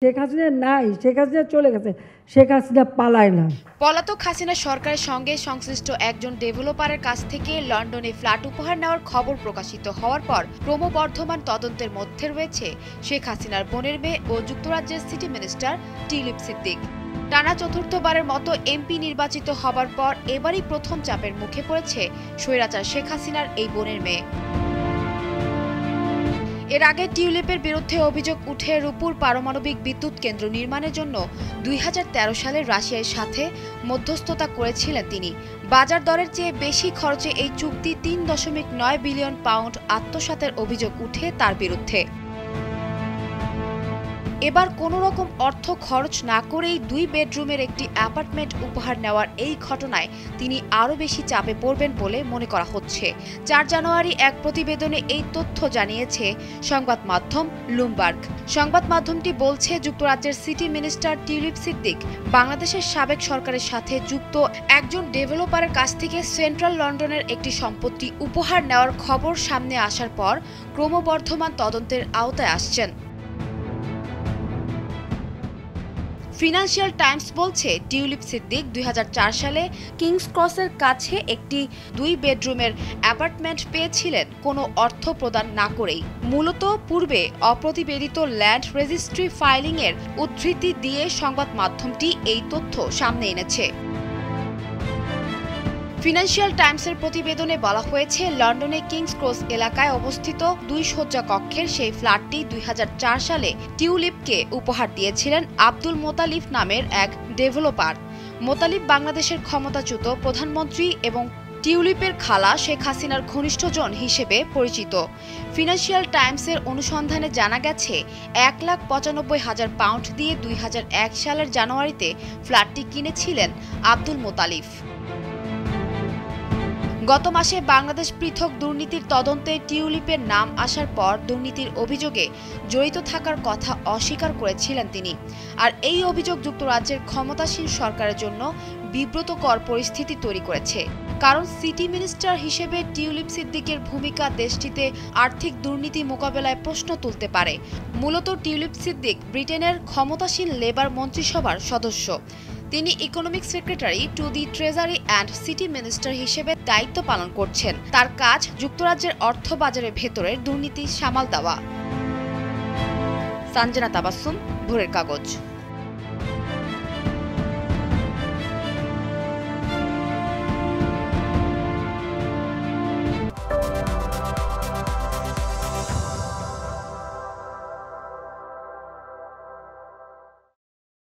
শেখ হাসিনা নাই, শেখ হাসিনা চলে গেছে, শেখ হাসিনা পালায় না। পলাতক হাসিনা সরকারের সঙ্গে সংশ্লিষ্ট একজন ডেভেলপারের কাছ থেকে লন্ডনে ফ্ল্যাট উপহার নেওয়ার খবর প্রকাশিত হওয়ার পর ক্রমবর্ধমান তদন্তের মধ্যে রয়েছে শেখ হাসিনার বোনের মেয়ে ও যুক্তরাজ্যের সিটি মিনিস্টার টিউলিপ সিদ্দিক। টানা চতুর্থবারের মতো এমপি নির্বাচিত হবার পর এবারই প্রথম চাপের মুখে পড়েছে স্বৈরাচার শেখ হাসিনার এই বোনের মেয়ে। এর আগে টিউলিপের বিরুদ্ধে অভিযোগ উঠে রূপপুর পারমাণবিক বিদ্যুৎ কেন্দ্র নির্মাণের জন্য 2013 সালে রাশিয়ার সাথে মধ্যস্থতা করেছিলেন তিনি। বাজার দরের চেয়ে বেশি খরচে এই চুক্তি 3.9 বিলিয়ন পাউন্ড আত্মসাতের অভিযোগ উঠে তার বিরুদ্ধে। এবার কোনো রকম অর্থ খরচ না করেই 2 বেডরুমের একটি অ্যাপার্টমেন্ট উপহার নেওয়ার এই ঘটনায় তিনি আরও বেশি চাপে পড়বেন বলে মনে করা হচ্ছে। 4 জানুয়ারি এক প্রতিবেদনে এই তথ্য জানিয়েছে সংবাদ মাধ্যম ব্লুমবার্গ। সংবাদ মাধ্যমটি বলছে, যুক্তরাজ্যের সিটি মিনিস্টার টিউলিপ সিদ্দিক বাংলাদেশের সাবেক সরকারের সাথে যুক্ত একজন ডেভেলপারের কাছ থেকে সেন্ট্রাল লন্ডনের একটি সম্পত্তি উপহার নেওয়ার খবর সামনে আসার পর ক্রমবর্ধমান তদন্তের আওতায় আসছেন। ফিনান্সিয়াল টাইমস বলছে, টিউলিপ সিদ্দিক 2004 সালে কিংস ক্রসের কাছে একটি 2 বেডরুমের অ্যাপার্টমেন্ট পেয়েছিলেন কোনো অর্থ প্রদান না করেই। মূলত পূর্বে অপ্রতিবেদিত ল্যান্ড রেজিস্ট্রি ফাইলিংয়ের উদ্ধৃতি দিয়ে সংবাদ মাধ্যমটি এই তথ্য সামনে এনেছে। ফিনান্সিয়াল টাইমসের প্রতিবেদনে বলা হয়েছে, লন্ডনে কিংস ক্রস এলাকায় অবস্থিত 2 শয্যা কক্ষের সেই ফ্ল্যাটটি 2004 সালে টিউলিপকে উপহার দিয়েছিলেন আব্দুল মোতালিব নামের এক ডেভেলপার। মোতালিব বাংলাদেশের ক্ষমতাচ্যুত প্রধানমন্ত্রী এবং টিউলিপের খালা শেখ হাসিনার ঘনিষ্ঠজন হিসেবে পরিচিত। ফিনান্সিয়াল টাইমসের অনুসন্ধানে জানা গেছে, 1,95,000 পাউন্ড দিয়ে 2001 সালের জানুয়ারিতে ফ্ল্যাটটি কিনেছিলেন আব্দুল মোতালিব। গত মাসে বাংলাদেশ পৃথক দুর্নীতির তদন্তে টিউলিপের নাম আসার পর দুর্নীতির অভিযোগে জড়িত থাকার কথা অস্বীকার করেছিলেন তিনি। আর এই অভিযোগ যুক্তরাজ্যের ক্ষমতাসীন সরকারের জন্য বিব্রতকর পরিস্থিতি তৈরি করেছে। কারণ সিটি মিনিস্টার হিসেবে টিউলিপ সিদ্দিকের ভূমিকা দেশটিতে আর্থিক দুর্নীতি মোকাবেলায় প্রশ্ন তুলতে পারে। মূলত টিউলিপ সিদ্দিক ব্রিটেনের ক্ষমতাসীন লেবার মন্ত্রিসভার সদস্য। তিনি economic secretary to the treasury and city minister হিসেবে দায়িত্ব পালন করছেন। তার কাজ যুক্তরাজ্যের অর্থ বাজারের ভেতরের দুর্নীতি সামাল দেওয়া। সানজানা তাবাসসুম, ভোরের কাগজ।